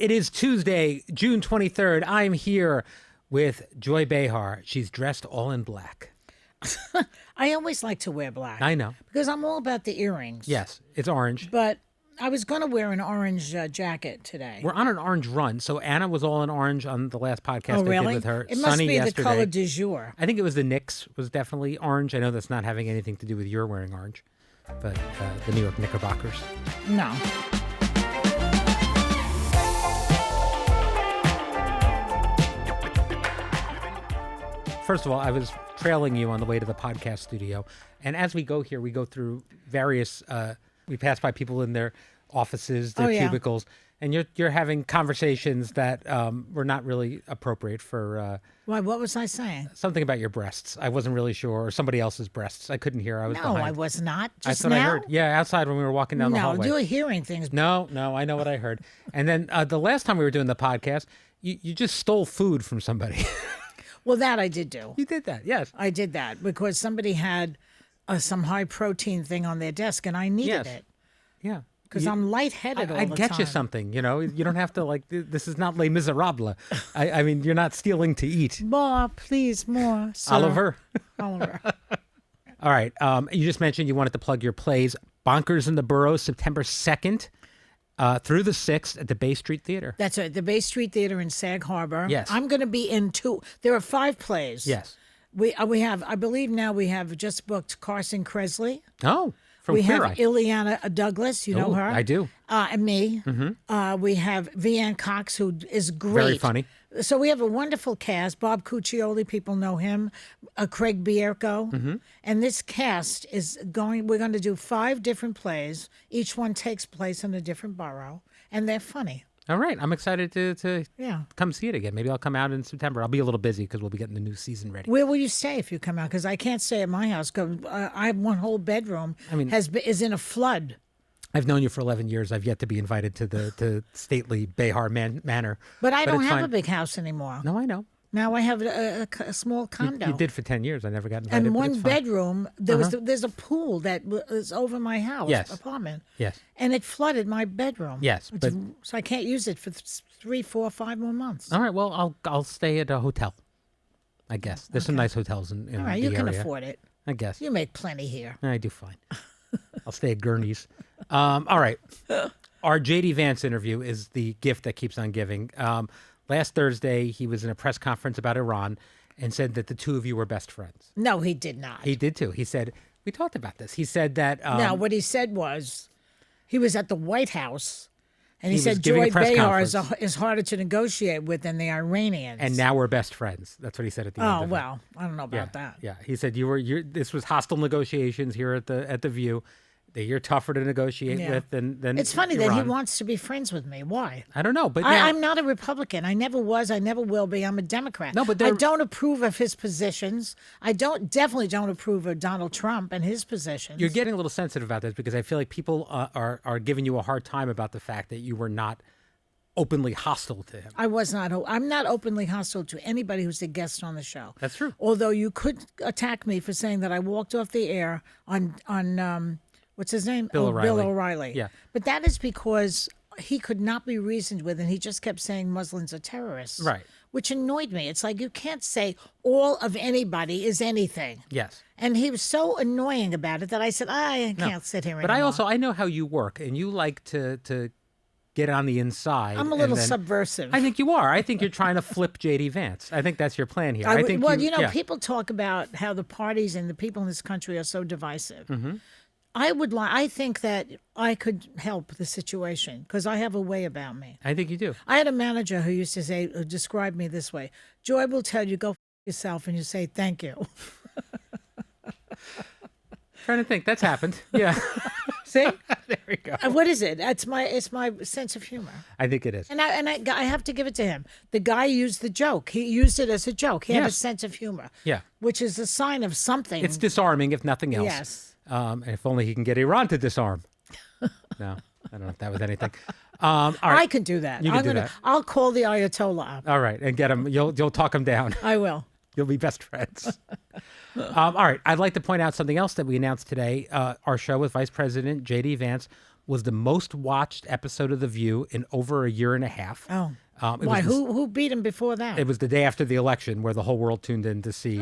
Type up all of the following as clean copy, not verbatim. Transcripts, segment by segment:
It is Tuesday, June 23rd. I'm here with Joy Behar. She's dressed all in black. I always like to wear black. I know. Because I'm all about the earrings. Yes, it's orange. But I was going to wear an orange jacket today. We're on an orange run. So Anna was all in orange on the last podcast Oh, really? I did with her. It must Sunny be yesterday. the color du jour. I think it was the Knicks was definitely orange. I know that's not having anything to do with your wearing orange, but the New York Knickerbockers. No. First of all, I was trailing you on the way to the podcast studio. And as we go here, we go through various, we pass by people in their offices, their cubicles, and you're having conversations that were not really appropriate for... Why, what was I saying? Something about your breasts. I wasn't really sure, or somebody else's breasts. I couldn't hear. I was behind. No, I was not. Just That's what now? I heard. Yeah, outside when we were walking down the hallway. No, you're hearing things. No, I know what I heard. And then the last time we were doing the podcast, you just stole food from somebody. Well, that I did do. You did that, yes. I did that because somebody had some high protein thing on their desk and I needed it. Yeah. Because I'm lightheaded all the time. I'd get you something, you know. You don't have to, like, this is not Les Miserables. I mean, you're not stealing to eat. More, please, more, sir. Oliver. Oliver. All right. You just mentioned you wanted to plug your plays. Bonkers in the Burrows, September 2nd through the 6th at the Bay Street Theater. That's right. The Bay Street Theater in Sag Harbor. Yes. I'm going to be in 2. There are 5 plays. Yes. We have, I believe now we have just booked Carson Kressley. Oh, from We Queer have Eye. Ileana Douglas, you know her. I do. And me. Mm-hmm. We have Vance Cox, who is great. Very funny. So we have a wonderful cast. Bob Cuccioli, people know him. Craig Bierko. Mm-hmm. And this cast is we're going to do 5 different plays. Each one takes place in a different borough. And they're funny. All right. I'm excited to Yeah. come see it again. Maybe I'll come out in September. I'll be a little busy because we'll be getting the new season ready. Where will you stay if you come out? Because I can't stay at my house. Cause I have one whole bedroom. Is in a flood. I've known you for 11 years. I've yet to be invited to the stately Behar Manor. But I don't it's have fine. a big house anymore. No, I know. Now I have a small condo. You did for 10 years. I never got invited. And but one it's fine. bedroom, there's a pool that is over my house apartment. Yes. And it flooded my bedroom. Yes, but so I can't use it for 3, 4, 5 more months. all right. Well, I'll stay at a hotel. I guess there's some nice hotels in All right, the you can area. afford it. I guess You make plenty here. I do fine. I'll stay at Gurney's. All right. Our JD Vance interview is the gift that keeps on giving. Last Thursday, he was in a press conference about Iran and said that the two of you were best friends. No, he did not. He did too. He said, we talked about this. He said that... Now, what he said was, he was at the White House, and he was said giving a Joy press Behar conference. is harder to negotiate with than the Iranians. and now we're best friends. That's what he said at the end of it. well, I don't know about that. Yeah, he said this was hostile negotiations here at the View. That you're tougher to negotiate with than It's funny that he Iran. wants to be friends with me. Why? I don't know, but I'm not a Republican. I never was. I never will be. I'm a Democrat. No, but I don't approve of his positions. I definitely don't approve of Donald Trump and his positions. you're getting a little sensitive about this because I feel like people are giving you a hard time about the fact that you were not openly hostile to him. I was not. I'm not openly hostile to anybody who's a guest on the show. That's true. Although you could attack me for saying that I walked off the air on what's his name? Bill O'Reilly. Bill O'Reilly. Yeah. But that is because he could not be reasoned with, and he just kept saying Muslims are terrorists. Right. Which annoyed me. It's like you can't say all of anybody is anything. Yes. And he was so annoying about it that I said, I can't sit here anymore. But I know how you work, and you like to get on the inside. I'm a little and then- subversive. I think you are. I think you're trying to flip JD Vance. I think that's your plan here. I think people talk about how the parties and the people in this country are so divisive. Mm-hmm. I think that I could help the situation because I have a way about me. I think you do. I had a manager who used to describe me this way: Joy will tell you, go yourself, and you say thank you. Trying to think. That's happened. Yeah. See? There we go. What is it? It's my sense of humor. I think it is. And I have to give it to him. The guy used the joke. He used it as a joke. He had a Yes. sense of humor. Yeah. Which is a sign of something. It's disarming, if nothing else. Yes. And if only he can get Iran to disarm. No, I don't know if that was anything. All right. I can do that. You can do that. I'll call the Ayatollah up. All right, and get him. You'll talk him down. I will. You'll be best friends. All right. I'd like to point out something else that we announced today. Our show with Vice President J.D. Vance was the most watched episode of The View in over a year and a half. Oh. Why? Who beat him before that? It was the day after the election where the whole world tuned in to see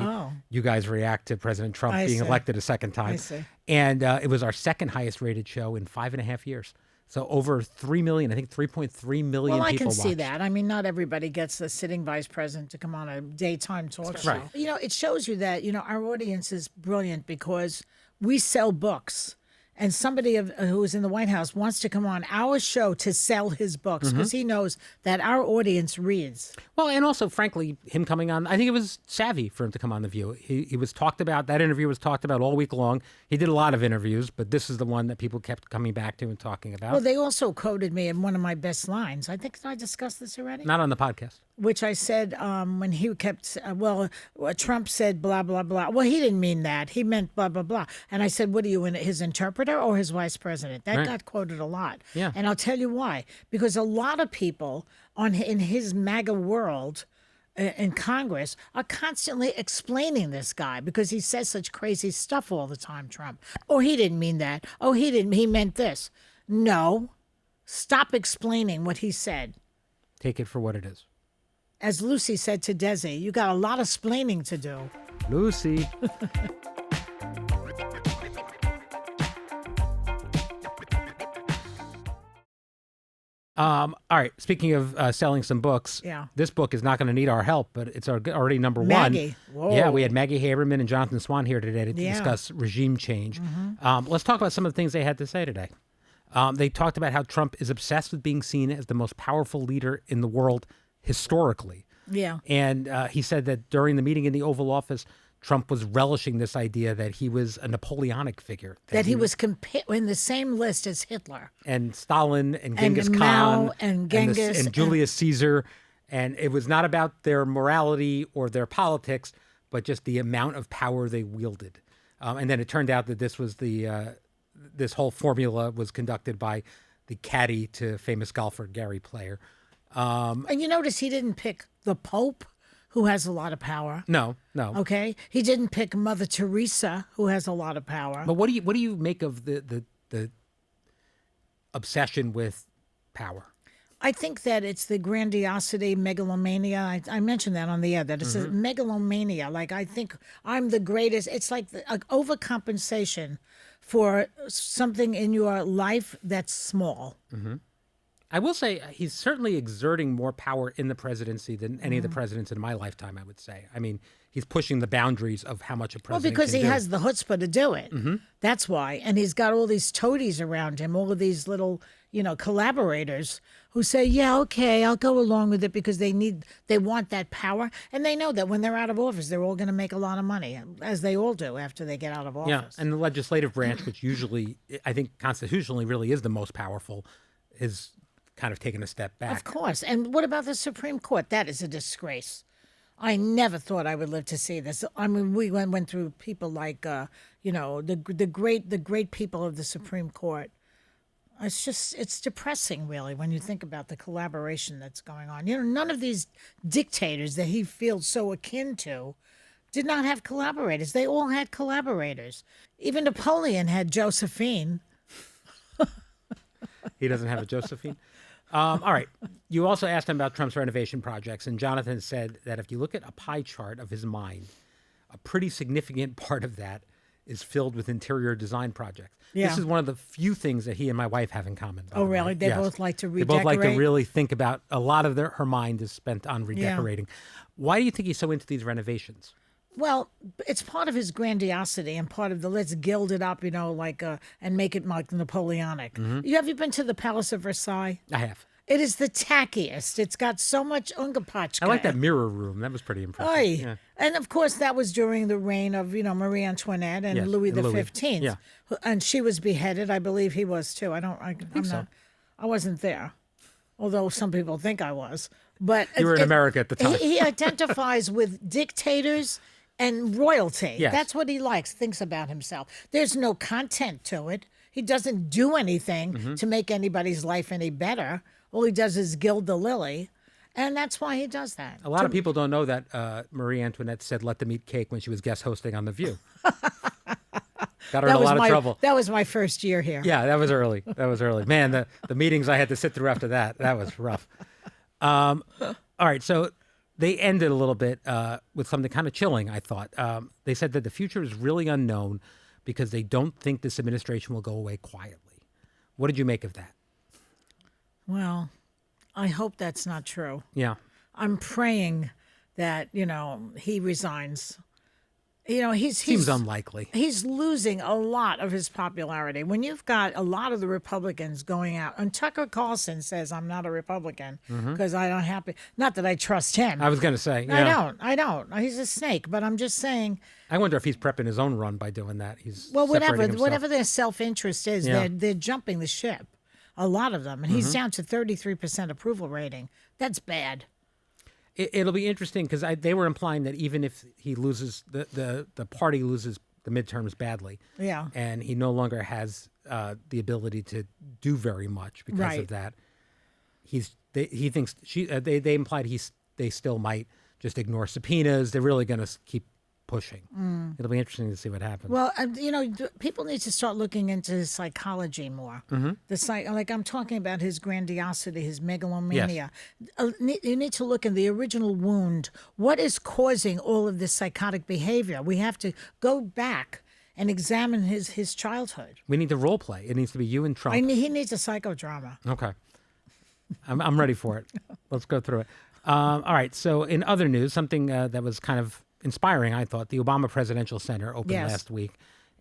you guys react to President Trump being elected a second time. I see. And it was our second highest rated show in 5.5 years. So over 3 million, I think 3.3 million people Well, I can watched. see that. I mean, not everybody gets the sitting vice president to come on a daytime talk show. Right. You know, it shows you that, our audience is brilliant because we sell books. And somebody who is in the White House wants to come on our show to sell his books because he knows that our audience reads. Well, and also, frankly, him coming on, I think it was savvy for him to come on The View. He was talked about, that interview was talked about all week long. He did a lot of interviews, but this is the one that people kept coming back to and talking about. Well, they also quoted me in one of my best lines. I think, did I discuss this already? Not on the podcast. Which I said when he kept, Trump said blah, blah, blah. Well, he didn't mean that. He meant blah, blah, blah. And I said, what are you, his interpreter or his vice president? That got quoted a lot. Yeah. And I'll tell you why. Because a lot of people in his MAGA world in Congress are constantly explaining this guy because he says such crazy stuff all the time, Trump. Oh, he didn't mean that. Oh, he meant this. No. Stop explaining what he said. Take it for what it is. As Lucy said to Desi, you got a lot of splaining to do. Lucy. All right. Speaking of selling some books, this book is not going to need our help, but it's already number Maggie. one. Yeah, we had Maggie Haberman and Jonathan Swan here today to discuss regime change. Let's talk about some of the things they had to say today. They talked about how Trump is obsessed with being seen as the most powerful leader in the world historically. Yeah. And he said that during the meeting in the Oval Office, Trump was relishing this idea that he was a Napoleonic figure. That he was in the same list as Hitler. And Stalin and Genghis Khan. Mao and Genghis. And Julius Caesar. And it was not about their morality or their politics, but just the amount of power they wielded. And then it turned out that this was this whole formula was conducted by the caddy to famous golfer Gary Player. And you notice he didn't pick the Pope, who has a lot of power. No. Okay, he didn't pick Mother Teresa, who has a lot of power. But what do you make of the obsession with power? I think that it's the grandiosity, megalomania. I mentioned that on the air, that it's a megalomania. Like, I think I'm the greatest. It's like overcompensation for something in your life that's small. I will say he's certainly exerting more power in the presidency than any of the presidents in my lifetime, I would say. I mean, he's pushing the boundaries of how much a president Well, because can he do. has the chutzpah to do it. That's why. And he's got all these toadies around him, all of these little, collaborators who say, yeah, okay, I'll go along with it because they want that power. And they know that when they're out of office, they're all going to make a lot of money, as they all do after they get out of office. Yeah, and the legislative branch, which usually, I think constitutionally really is the most powerful, is kind of taken a step back. Of course. And what about the Supreme Court? That is a disgrace. I never thought I would live to see this. I mean, we went through people like, the great people of the Supreme Court. It's depressing, really, when you think about the collaboration that's going on. None of these dictators that he feels so akin to did not have collaborators. They all had collaborators. Even Napoleon had Josephine. He doesn't have a Josephine? All right. You also asked him about Trump's renovation projects, and Jonathan said that if you look at a pie chart of his mind, a pretty significant part of that is filled with interior design projects. Yeah. This is one of the few things that he and my wife have in common. Oh, really? They both like to redecorate? They both like to really think about, a lot of her mind is spent on redecorating. Yeah. Why do you think he's so into these renovations? Well, it's part of his grandiosity and part of the let's gild it up, and make it like Napoleonic. Have you been to the Palace of Versailles? I have. It is the tackiest. It's got so much ungapachka. I like that mirror room. That was pretty impressive. Yeah. And of course, that was during the reign of, Marie Antoinette and Louis XV. Yeah. And she was beheaded. I believe he was too. I think so. I wasn't there, although some people think I was. But you were in America at the time. He identifies with dictators and royalty. Yes. That's what he likes, thinks about himself. There's no content to it. He doesn't do anything to make anybody's life any better. All he does is gild the lily, and that's why he does that. A lot of people don't know that Marie Antoinette said let them eat cake when she was guest hosting on The View. Got her in a lot of trouble. That was my first year here. Yeah, that was early. Man, the meetings I had to sit through after that was rough. All right, so they ended a little bit with something kind of chilling, I thought. They said that the future is really unknown because they don't think this administration will go away quietly. What did you make of that? Well, I hope that's not true. Yeah. I'm praying that, he resigns. Seems unlikely. He's losing a lot of his popularity. When you've got a lot of the Republicans going out, and Tucker Carlson says, I'm not a Republican because I don't happy. Not that I trust him. I was going to say. Yeah. I don't. He's a snake, but I'm just saying. I wonder if he's prepping his own run by doing that. Whatever their self-interest is, they're jumping the ship. A lot of them. And he's down to 33% approval rating. That's bad. It'll be interesting because they were implying that even if he loses, the party loses the midterms badly, and he no longer has the ability to do very much because of that, he thinks they implied they still might just ignore subpoenas. They're really going to keep pushing. It'll be interesting to see what happens. Well, people need to start looking into psychology more. Like I'm talking about his grandiosity, his megalomania. Yes. You need to look in the original wound. What is causing all of this psychotic behavior? We have to go back and examine his childhood. We need to role play. It needs to be you and Trump. He needs a psychodrama. Okay. I'm ready for it. Let's go through it. All right. So in other news, something that was kind of inspiring, I thought. The Obama Presidential Center opened last week,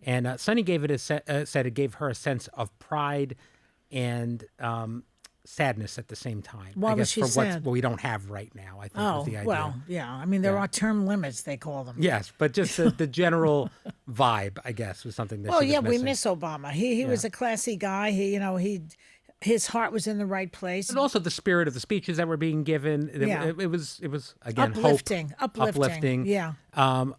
and Sunny said it gave her a sense of pride and sadness at the same time. Why was she sad? What we don't have right now, I think was the idea. Well, yeah. I mean, there are term limits, they call them. Yes, but just the general vibe, I guess, was something that she was we miss Obama. He was a classy guy. His heart was in the right place. And also the spirit of the speeches that were being given. It was again, uplifting. Uplifting. Yeah. What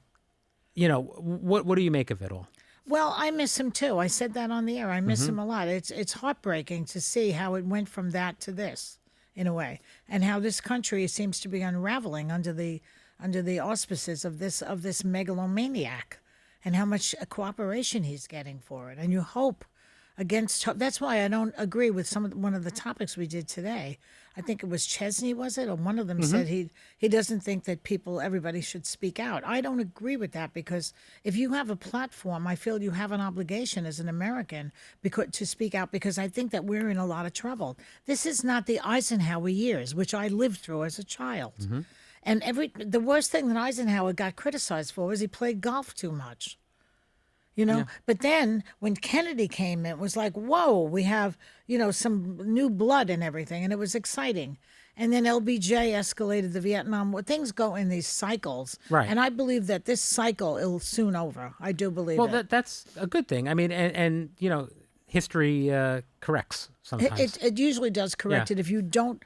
do you make of it all? Well, I miss him too. I said that on the air. I miss him a lot. It's heartbreaking to see how it went from that to this, in a way, and how this country seems to be unraveling under the auspices of this megalomaniac, and how much cooperation he's getting for it. And you hope against hope. That's why I don't agree with one of the topics we did today. I think it was Chesney, was it? Or one of them said he doesn't think that everybody should speak out. I don't agree with that, because if you have a platform, I feel you have an obligation as an American to speak out, because I think that we're in a lot of trouble. This is not the Eisenhower years, which I lived through as a child. And the worst thing that Eisenhower got criticized for was he played golf too much. But then when Kennedy came in, it was like, whoa, we have, some new blood and everything. And it was exciting. And then LBJ escalated the Vietnam War. Things go in these cycles. Right. And I believe that this cycle is soon over. I do believe it. Well, that's a good thing. I mean, and history corrects sometimes. It usually does correct it if you don't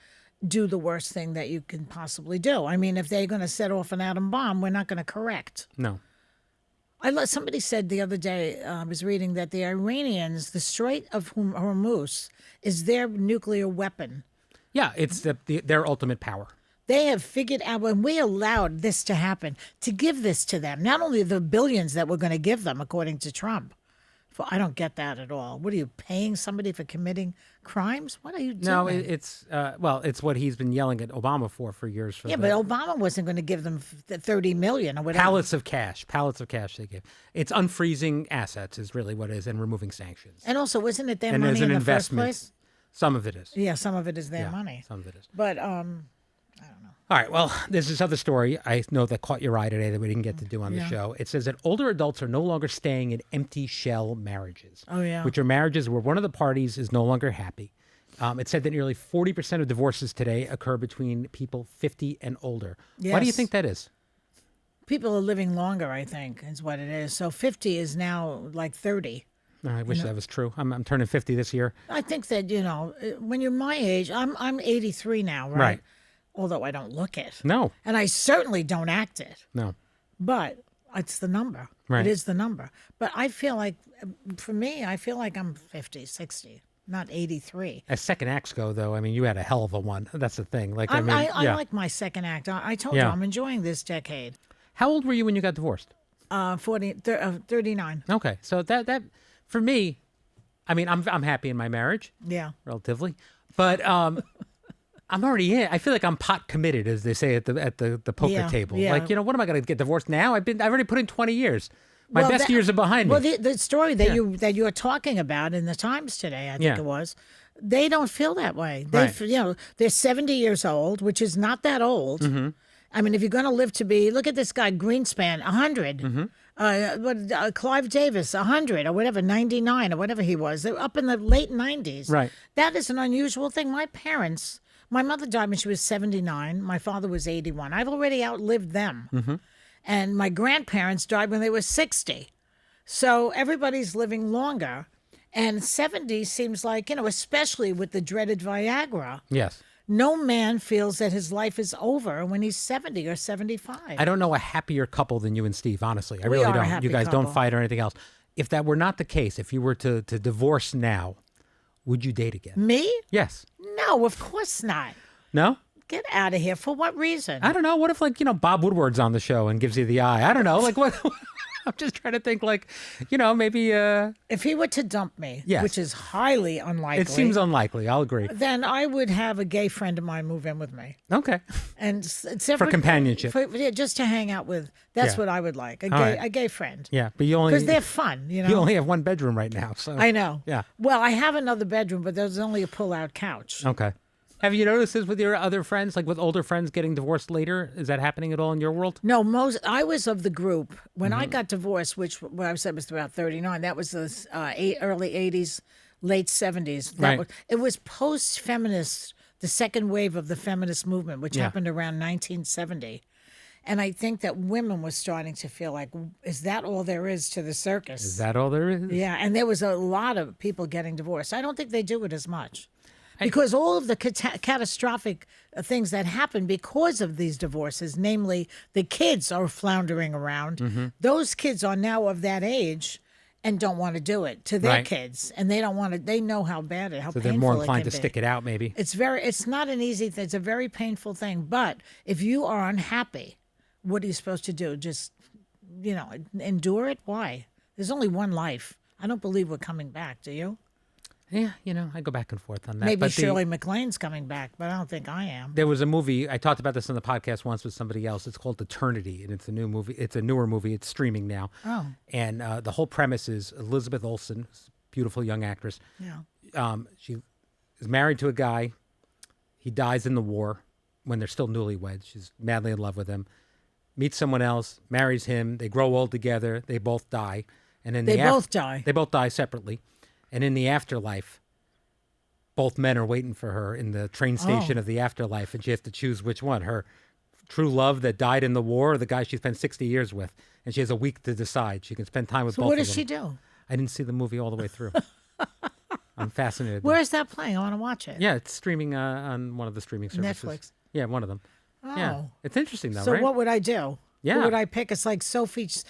do the worst thing that you can possibly do. I mean, if they're going to set off an atom bomb, we're not going to correct. No. Somebody said the other day, I was reading that the Iranians, the Strait of Hormuz, is their nuclear weapon. Yeah, it's their ultimate power. They have figured out, when we allowed this to happen, to give this to them, not only the billions that we're going to give them, according to Trump. I don't get that at all. What are you, paying somebody for committing crimes? What are you doing? No, it's what he's been yelling at Obama for years. But Obama wasn't going to give them $30 million or whatever. Pallets of cash they give. It's unfreezing assets is really what it is, and removing sanctions. And also, isn't it their money in the first place? Some of it is. Yeah, some of it is their money. Some of it is. But I don't know. All right, well, there's this other story I know that caught your eye today that we didn't get to do on the show. It says that older adults are no longer staying in empty shell marriages. Oh, yeah. Which are marriages where one of the parties is no longer happy. It said that nearly 40% of divorces today occur between people 50 and older. Yes. Why do you think that is? People are living longer, I think, is what it is. So 50 is now like 30. I wish that was true. I'm turning 50 this year. I think that, when you're my age, I'm 83 now, right? Right. Although I don't look it. No. And I certainly don't act it. No. But it's the number. Right. It is the number. But I feel like, for me, I'm 50, 60, not 83. As second acts go, though, I mean, you had a hell of a one. That's the thing. I like my second act. I told you I'm enjoying this decade. How old were you when you got divorced? 39. Okay, so that for me, I mean, I'm happy in my marriage. Yeah. Relatively, but I'm already in. I feel like I'm pot committed, as they say at the poker table. Yeah. Like, what am I going to get divorced now? I've already put in 20 years. My best years are behind me. Well, the story that you're talking about in the Times today, I think it was, they don't feel that way. They're 70 years old, which is not that old. Mm-hmm. I mean, if you're going to live to be, look at this guy Greenspan, 100. Mm-hmm. Clive Davis, 100 or whatever, 99 or whatever he was. They're up in the late 90s. Right. That is an unusual thing. My mother died when she was 79. My father was 81. I've already outlived them. Mm-hmm. And my grandparents died when they were 60. So everybody's living longer. And 70 seems like, especially with the dreaded Viagra. Yes. No man feels that his life is over when he's 70 or 75. I don't know a happier couple than you and Steve, honestly. I We really are a don't. happy You guys couple. don't fight or anything else. If that were not the case, if you were to divorce now, would you date again? Me? Yes. No, of course not. No? Get out of here. For what reason? I don't know. What if, Bob Woodward's on the show and gives you the eye? I don't know. Like, what? I'm just trying to think, maybe... If he were to dump me, Yes. which is highly unlikely. It seems unlikely. I'll agree. Then I would have a gay friend of mine move in with me. Okay. And For companionship. Just to hang out with. That's Yeah. what I would like. right. A gay friend. Yeah, but you only... Because they're fun, You only have one bedroom right now, so... I know. Yeah. Well, I have another bedroom, but there's only a pull-out couch. Okay. Have you noticed this with your other friends, like with older friends getting divorced later? Is that happening at all in your world? No, I was of the group when I got divorced, which what I said was about 39. That was the early 80s, late 70s. Right. It was post-feminist, the second wave of the feminist movement, which happened around 1970. And I think that women were starting to feel like, is that all there is to the circus? Is that all there is? Yeah, and there was a lot of people getting divorced. I don't think they do it as much. Because all of the catastrophic things that happen because of these divorces, namely the kids are floundering around, those kids are now of that age and don't want to do it to their kids. And they don't want to, they know how bad it, how So painful they're more it inclined can to be. stick it out, maybe. It's not an easy thing. It's a very painful thing. But if you are unhappy, what are you supposed to do? Just, endure it? Why? There's only one life. I don't believe we're coming back. Do you? Yeah, I go back and forth on that. Maybe but Shirley MacLaine's coming back, but I don't think I am. There was a movie, I talked about this on the podcast once with somebody else. It's called Eternity, and it's a new movie. It's a newer movie. It's streaming now. Oh. And the whole premise is Elizabeth Olsen, beautiful young actress. Yeah. She is married to a guy. He dies in the war when they're still newlyweds. She's madly in love with him. Meets someone else, marries him. They grow old together. They both die. And then They both die. They both die separately. And in the afterlife, both men are waiting for her in the train station of the afterlife, and she has to choose which one, her true love that died in the war or the guy she spent 60 years with. And she has a week to decide. She can spend time with both of them. What does she do? I didn't see the movie all the way through. I'm fascinated. Where is that playing? I want to watch it. Yeah, it's streaming on one of the streaming services. Netflix. Yeah, one of them. Oh. Yeah, it's interesting though, So right? what would I do? Yeah. Who would I pick? It's like Sophie's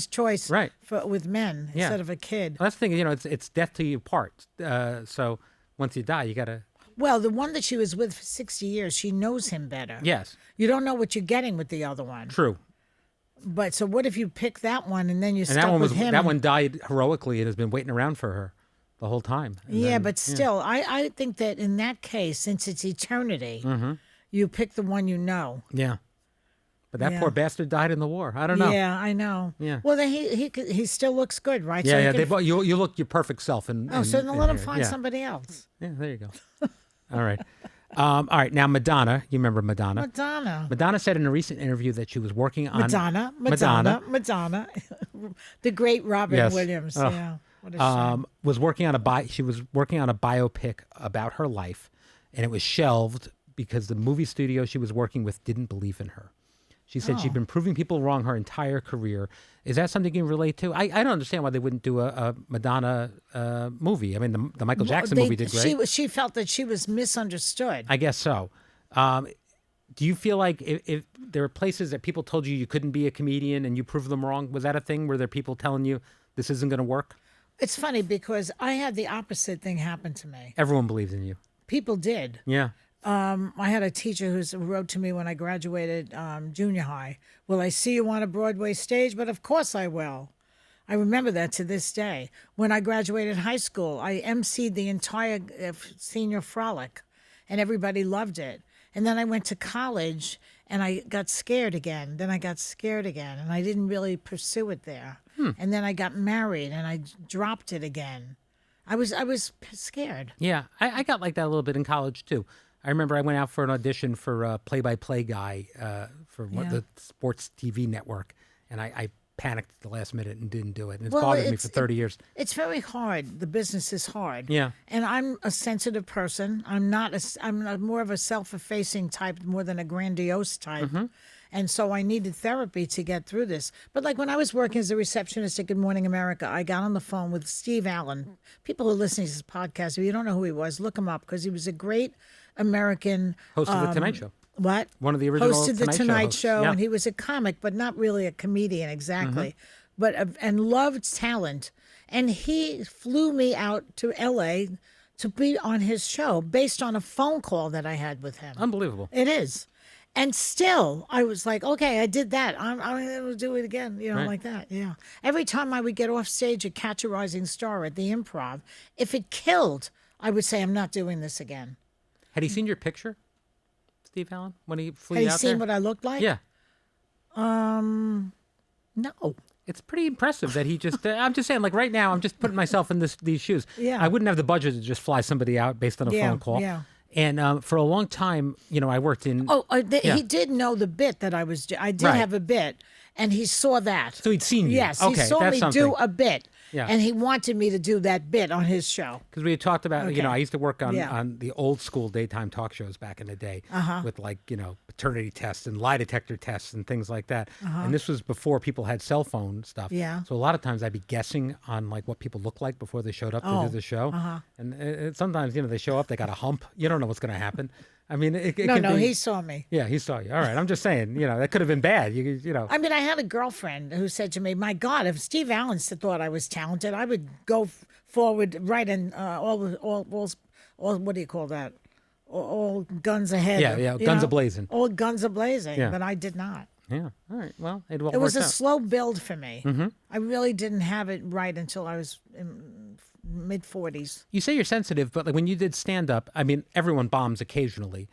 choice Right. with men Yeah. instead of a kid. Well, that's the thing, it's death till you part. So once you die, you got to... Well, the one that she was with for 60 years, she knows him better. Yes, You don't know what you're getting with the other one. true. But so what if you pick that one and then you're And stuck with him? that one died heroically and has been waiting around for her the whole time. And Yeah, then- but still, I think that in that case, since it's eternity, you pick the one you know. Yeah. But that Yeah. poor bastard died in the war. I don't know. Yeah, I know. Yeah. Well, then he still looks good, right? Yeah, he yeah. can- You look your perfect self. So then let him here. find Yeah. somebody else. Yeah, there you go. All right. All right. Now, Madonna. You remember Madonna? Madonna. Madonna said in a recent interview that she was working on... Madonna. The great Robin Yes. Williams. Oh. Yeah. What a shame. She was working on a biopic about her life, and it was shelved because the movie studio she was working with didn't believe in her. She said she'd been proving people wrong her entire career. Is that something you can relate to? I don't understand why they wouldn't do a Madonna movie. I mean, the Michael Jackson movie did great. She felt that she was misunderstood. I guess so. Do you feel like if there were places that people told you couldn't be a comedian and you proved them wrong? Was that a thing? Were there people telling you this isn't going to work? It's funny because I had the opposite thing happen to me. Everyone believes in you. People did. Yeah. I had a teacher who wrote to me when I graduated junior high. Will I see you on a Broadway stage? But of course I will. I remember that to this day. When I graduated high school, I emceed the entire senior frolic, and everybody loved it. And then I went to college, and I got scared again. Then I got scared again, and I didn't really pursue it there. And then I got married, and I dropped it again. I was scared. Yeah, I got like that a little bit in college too. I remember I went out for an audition for a play-by-play guy for the sports TV network, and I panicked at the last minute and didn't do it. And it's bothered me for 30 years. It's very hard. The business is hard. Yeah. And I'm a sensitive person. I'm more of a self-effacing type more than a grandiose type. Mm-hmm. And so I needed therapy to get through this. But like when I was working as a receptionist at Good Morning America, I got on the phone with Steve Allen. People who are listening to this podcast, if you don't know who he was, look him up because he was a great American host of the Tonight Show. What? One of the original hosted the Tonight Show, yeah. And he was a comic, but not really a comedian exactly, but and loved talent. And he flew me out to L.A. to be on his show based on a phone call that I had with him. Unbelievable. It is. And still, I was like, okay, I did that. I'm going to do it again, right. like that. Yeah. Every time I would get off stage at Catch a Rising Star at the Improv, if it killed, I would say, I'm not doing this again. Had he seen your picture, Steve Allen, when he flew you out there? Had he seen what I looked like? Yeah. No. It's pretty impressive that he just, I'm just saying, like right now, I'm just putting myself in these shoes. Yeah. I wouldn't have the budget to just fly somebody out based on a phone call. Yeah. And for a long time, I worked in. He did know the bit that I was. I did have a bit, and he saw that. So he'd seen you. Yes, okay, he saw that's me something. do a bit. Yeah. And he wanted me to do that bit on his show. Because we had talked about, I used to work Yeah. on the old school daytime talk shows back in the day with like, paternity tests and lie detector tests and things like that. And this was before people had cell phone stuff. Yeah. So a lot of times I'd be guessing on like what people look like before they showed up to do the show. And sometimes, they show up, they got a hump. You don't know what's going to happen. I mean, it could be, he saw me. Yeah, he saw you. All right. I'm just saying, that could have been bad. I mean, I had a girlfriend who said to me, my God, if Steve Allen thought I was talented, I would go forward right in all what do you call that? All guns ahead. Yeah, guns a-blazing. All guns a-blazing, Yeah. but I did not. Yeah. All right. Well, it was a out. slow build for me. I really didn't have it right until I was in mid-40s. You say you're sensitive, but like when you did stand-up, I mean, everyone bombs occasionally.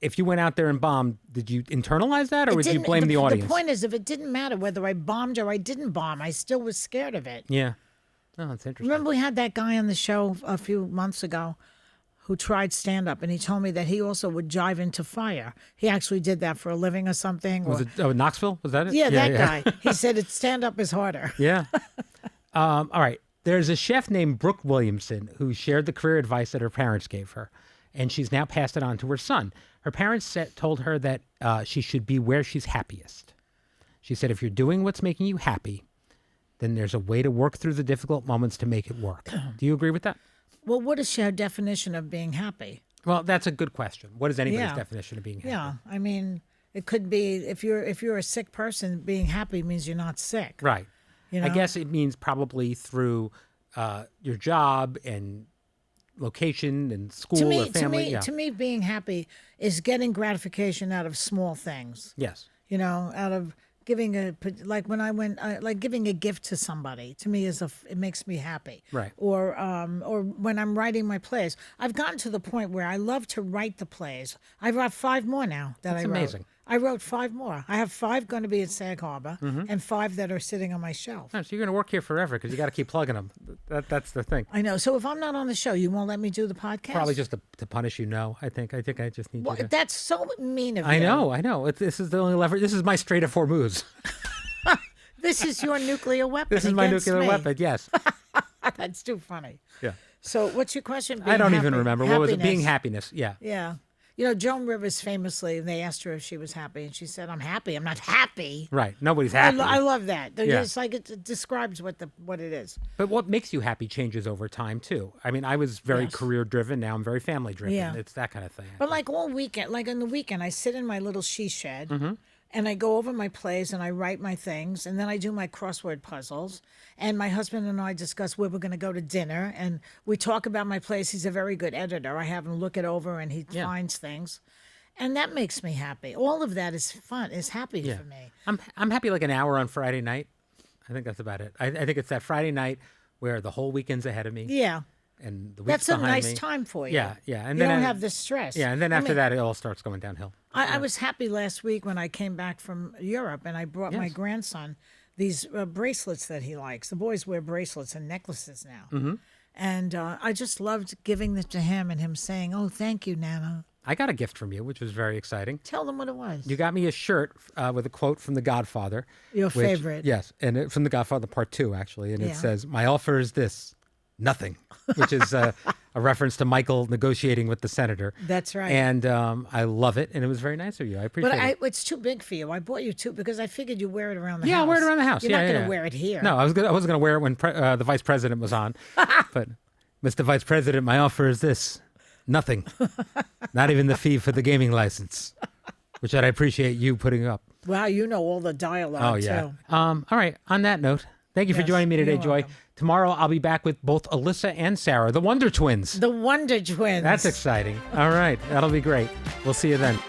If you went out there and bombed, did you internalize that, or would you blame the audience? The point is, if it didn't matter whether I bombed or I didn't bomb, I still was scared of it. Yeah. Oh, that's interesting. Remember we had that guy on the show a few months ago who tried stand-up, and he told me that he also would dive into fire. He actually did that for a living or something. Was it Knoxville? Was that it? Yeah, that guy. He said stand-up is harder. Yeah. All right. There's a chef named Brooke Williamson who shared the career advice that her parents gave her, and she's now passed it on to her son. Her parents told her that she should be where she's happiest. She said, if you're doing what's making you happy, then there's a way to work through the difficult moments to make it work. Do you agree with that? Well, what is your definition of being happy? Well, that's a good question. What is anybody's definition of being happy? Yeah, I mean, it could be if you're a sick person, being happy means you're not sick. Right. I guess it means probably through your job and location and school or family. To me, being happy is getting gratification out of small things. Yes. Out of giving giving a gift to somebody. To me, it makes me happy. Right. Or when I'm writing my plays, I've gotten to the point where I love to write the plays. I've got 5 more now that I wrote. Amazing. I wrote 5 more. I have 5 going to be at Sag Harbor and 5 that are sitting on my shelf. Oh, so you're going to work here forever because you got to keep plugging them. That's the thing. I know. So if I'm not on the show, you won't let me do the podcast? Probably just to punish you. No, I think I just need you to. That's so mean of you. I know. This is the only lever. This is my straight of Hormuz. This is your nuclear weapon. This is my nuclear weapon. Yes. That's too funny. Yeah. So what's your question? I don't even remember. What was it? Being happiness. Yeah. Yeah. Joan Rivers famously, they asked her if she was happy, and she said, "I'm happy. I'm not happy." Right. Nobody's happy. I love that. Yeah. It's like it describes what it is. But what makes you happy changes over time too. I mean, I was very career driven. Now I'm very family driven. Yeah. It's that kind of thing. But like all weekend, like on the weekend, I sit in my little she shed, and I go over my plays and I write my things, and then I do my crossword puzzles. And my husband and I discuss where we're going to go to dinner, and we talk about my plays. He's a very good editor. I have him look it over, and he finds things. And that makes me happy. All of that is fun, is happy for me. I'm happy like an hour on Friday night. I think that's about it. I think it's that Friday night where the whole weekend's ahead of me. Yeah. And the that's week's behind a nice me. time for you. Yeah, yeah. And you then don't have the stress. Yeah, and then after that, it all starts going downhill. I was happy last week when I came back from Europe, and I brought my grandson these bracelets that he likes. The boys wear bracelets and necklaces now. Mm-hmm. And I just loved giving them to him and him saying, "Oh, thank you, Nana." I got a gift from you, which was very exciting. Tell them what it was. You got me a shirt with a quote from The Godfather. Your favorite. Yes, and from The Godfather Part 2, actually. And it says, "My offer is this, nothing," which is a reference to Michael negotiating with the senator. That's right. And I love it, and it was very nice of you. I appreciate it. But it's too big for you. I bought you two because I figured you wear it around the house. Yeah, I'll wear it around the house. You're not going to wear it here. No, I wasn't going to wear it when the vice president was on. But, Mr. Vice President, my offer is this. Nothing. Not even the fee for the gaming license, which I'd appreciate you putting up. Wow, you know all the dialogue, too. All right. On that note, thank you for joining me today, Joy. Welcome. Tomorrow, I'll be back with both Alyssa and Sarah, the Wonder Twins. The Wonder Twins. That's exciting. All right. That'll be great. We'll see you then.